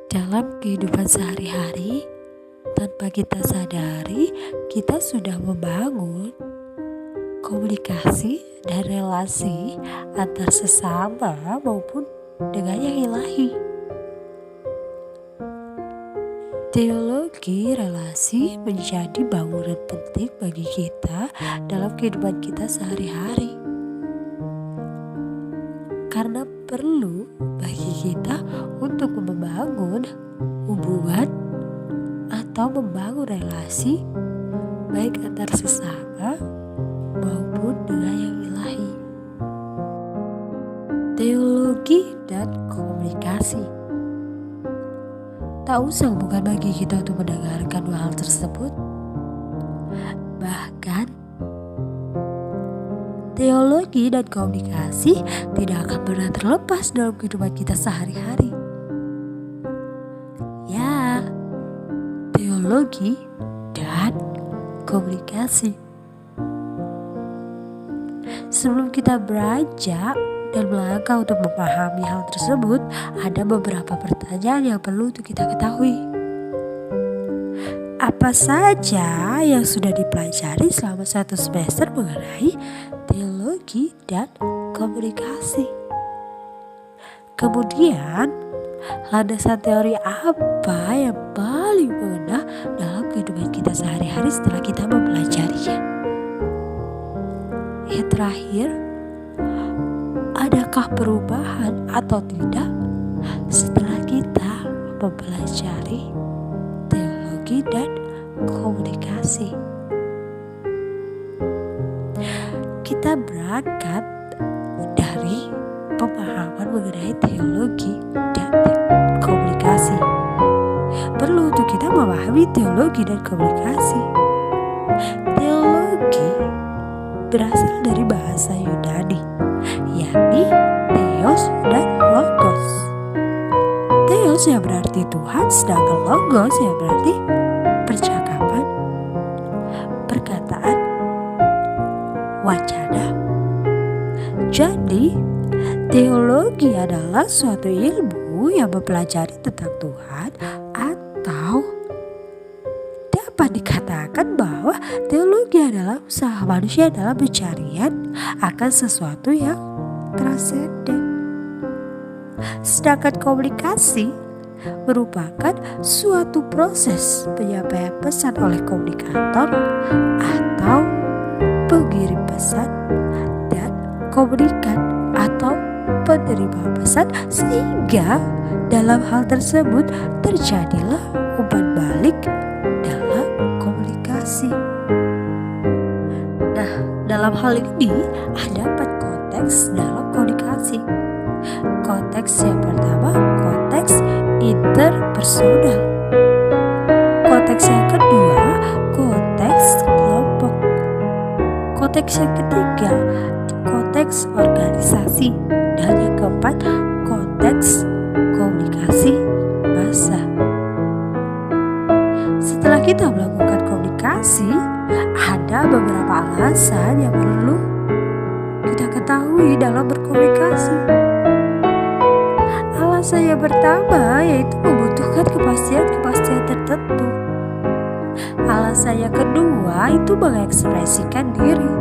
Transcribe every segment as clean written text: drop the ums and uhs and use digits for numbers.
Dalam kehidupan sehari-hari, tanpa kita sadari, kita sudah membangun komunikasi dan relasi antar sesama maupun dengan yang ilahi. Teologi relasi menjadi bangunan penting bagi kita dalam kehidupan kita sehari-hari. Karena perlu bagi kita untuk membangun hubungan atau membangun relasi baik antar sesama maupun dengan yang ilahi. Teologi dan komunikasi. Tak usah bukan bagi kita untuk mendengarkan hal tersebut. Bahkan teologi dan komunikasi tidak akan pernah terlepas dalam kehidupan kita sehari-hari. Ya, teologi dan komunikasi. Sebelum kita beranjak dan melangkah untuk memahami hal tersebut, ada beberapa pertanyaan yang perlu untuk kita ketahui. Apa saja yang sudah dipelajari selama 1 semester mengenai teologi dan komunikasi? Kemudian, landasan teori apa yang paling mengena dalam kehidupan kita sehari-hari setelah kita mempelajarinya? Yang terakhir, adakah perubahan atau tidak setelah kita mempelajari teologi dan komunikasi? Kita berangkat dari pemahaman mengenai teologi dan komunikasi. Perlu untuk kita memahami teologi dan komunikasi. Teologi berasal dari bahasa Yunani, yakni Theos dan Logos. Theos yang berarti Tuhan, sedangkan Logos yang berarti percakapan, perkataan, wacana. Jadi, teologi adalah suatu ilmu yang mempelajari tentang Tuhan, atau dapat dikatakan bahwa teologi adalah usaha manusia dalam pencarian akan sesuatu yang transenden. Sedangkan komunikasi merupakan suatu proses penyampaian pesan oleh komunikator atau pengirim pesan dan komunikan atau penerima pesan, sehingga dalam hal tersebut terjadilah umpan balik dalam komunikasi. Nah, dalam hal ini ada 4 konteks dalam komunikasi. Konteks yang pertama, konteks interpersonal. Konteks yang kedua, konteks kelompok. Konteks yang ketiga, konteks organisasi. Dan yang keempat, konteks komunikasi massa. Setelah kita melakukan komunikasi, ada beberapa alasan yang perlu kita ketahui dalam berkomunikasi. Alasan yang pertama yaitu membutuhkan kepastian tertentu. Alasan yang kedua itu mengekspresikan diri.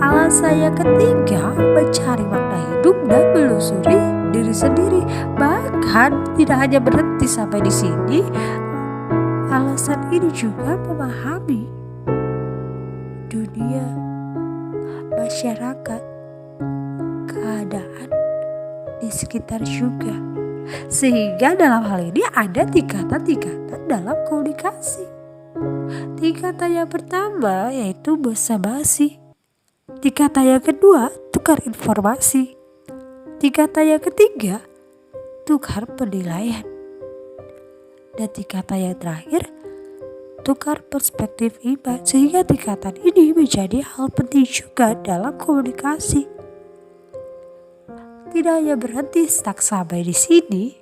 Alasan yang ketiga mencari makna hidup dan menelusuri diri sendiri. Bahkan tidak hanya berhenti sampai di sini, alasan ini juga memahami dunia, masyarakat, keadaan di sekitar juga. Sehingga dalam hal ini ada tingkatan-tingkatan dalam komunikasi. Tingkatan yang pertama yaitu basa-basi. Tingkatan yang kedua, tukar informasi. Tingkatan yang ketiga, tukar penilaian. Dan tingkatan yang terakhir, tukar perspektif iman. Sehingga tingkatan ini menjadi hal penting juga dalam komunikasi. Tidak hanya berhenti stuck sampai di sini,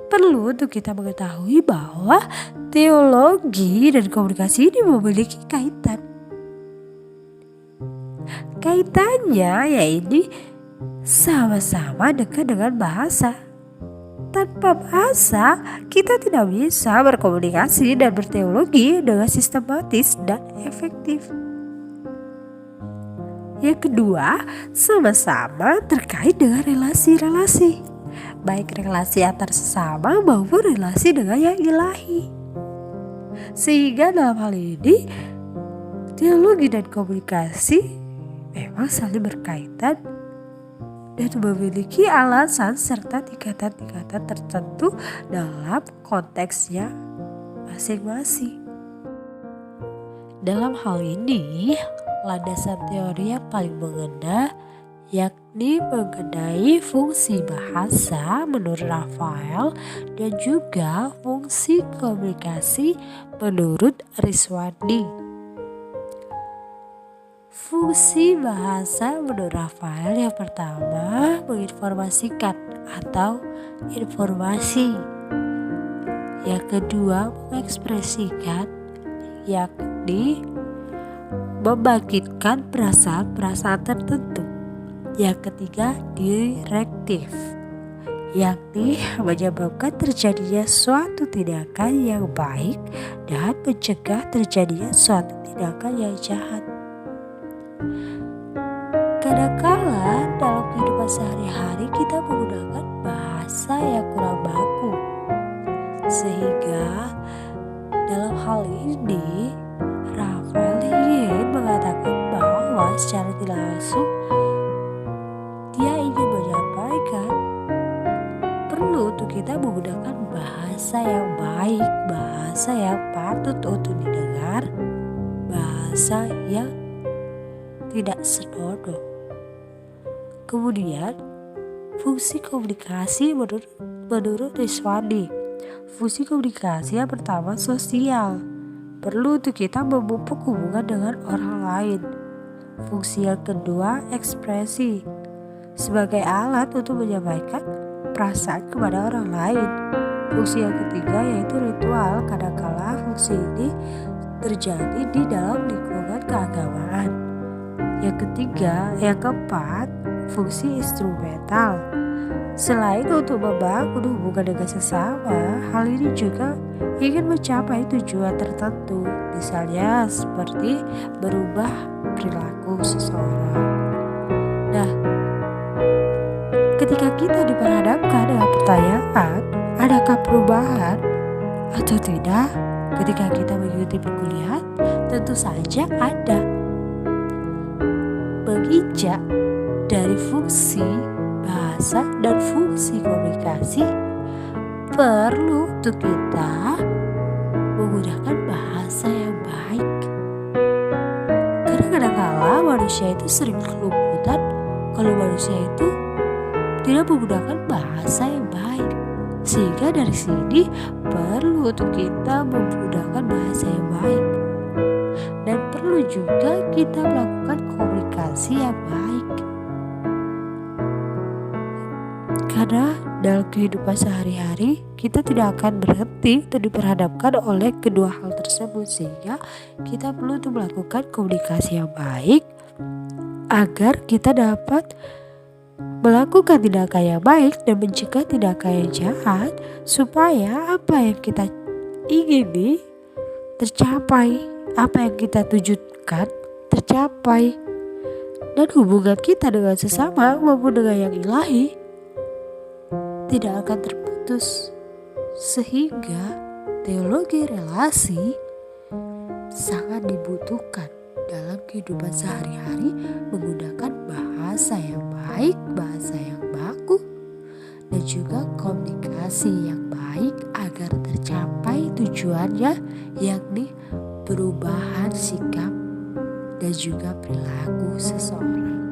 perlu untuk kita mengetahui bahwa teologi dan komunikasi ini memiliki kaitan. Kaitannya yaitu sama-sama dekat dengan bahasa. Tanpa bahasa, kita tidak bisa berkomunikasi dan berteologi dengan sistematis dan efektif. Yang kedua, sama-sama terkait dengan relasi-relasi, baik relasi antar sesama maupun relasi dengan yang ilahi. Sehingga dalam hal ini, teologi dan komunikasi memang saling berkaitan dan memiliki alasan serta tingkatan-tingkatan tertentu dalam konteksnya masing-masing. Dalam hal ini, landasan teori yang paling mengena yakni mengenai fungsi bahasa menurut Raphael dan juga fungsi komunikasi menurut Rizwandi. Fungsi bahasa menurut Raphael yang pertama menginformasikan atau informasi. Yang kedua mengekspresikan, yakni membangkitkan perasaan-perasaan tertentu. Yang ketiga direktif, yakni menyebabkan terjadinya suatu tindakan yang baik dan mencegah terjadinya suatu tindakan yang jahat. Kadangkala dalam kehidupan sehari-hari kita menggunakan bahasa yang kurang baku, sehingga dalam hal ini Raphael ingin mengatakan bahwa secara tidak langsung dia ingin menyampaikan perlu untuk kita menggunakan bahasa yang baik, bahasa yang patut untuk didengar, bahasa yang tidak senonoh. Kemudian fungsi komunikasi menurut Rizwandi. Fungsi komunikasi yang pertama sosial, perlu untuk kita memupuk hubungan dengan orang lain. Fungsi yang kedua ekspresi, sebagai alat untuk menyampaikan perasaan kepada orang lain. Fungsi yang ketiga yaitu ritual, kadangkala fungsi ini terjadi di dalam lingkungan keagamaan. Yang keempat, fungsi instrumental. Selain untuk membangun hubungan dengan sesama, hal ini juga ingin mencapai tujuan tertentu, misalnya seperti berubah perilaku seseorang. Nah, ketika kita diperhadapkan dengan pertanyaan, adakah perubahan atau tidak ketika kita mengikuti perkuliahan? Tentu saja ada. Menginjak dari fungsi bahasa dan fungsi komunikasi, perlu untuk kita menggunakan bahasa yang baik. Karena kadang-kala manusia itu sering kelumputan kalau manusia itu tidak menggunakan bahasa yang baik. Sehingga dari sini perlu untuk kita menggunakan bahasa yang baik. Dan perlu juga kita melakukan komunikasi yang baik. Karena dalam kehidupan sehari-hari kita tidak akan berhenti untuk diperhadapkan oleh kedua hal tersebut, sehingga kita perlu untuk melakukan komunikasi yang baik agar kita dapat melakukan tindakan yang baik dan mencegah tindakan yang jahat, supaya apa yang kita ingini tercapai, apa yang kita tujukan tercapai, dan hubungan kita dengan sesama maupun dengan yang ilahi tidak akan terputus. Sehingga teologi relasi sangat dibutuhkan dalam kehidupan sehari-hari, menggunakan bahasa yang baik, bahasa yang baku, dan juga komunikasi yang baik agar tercapai tujuannya, yakni perubahan sikap dan juga perilaku seseorang.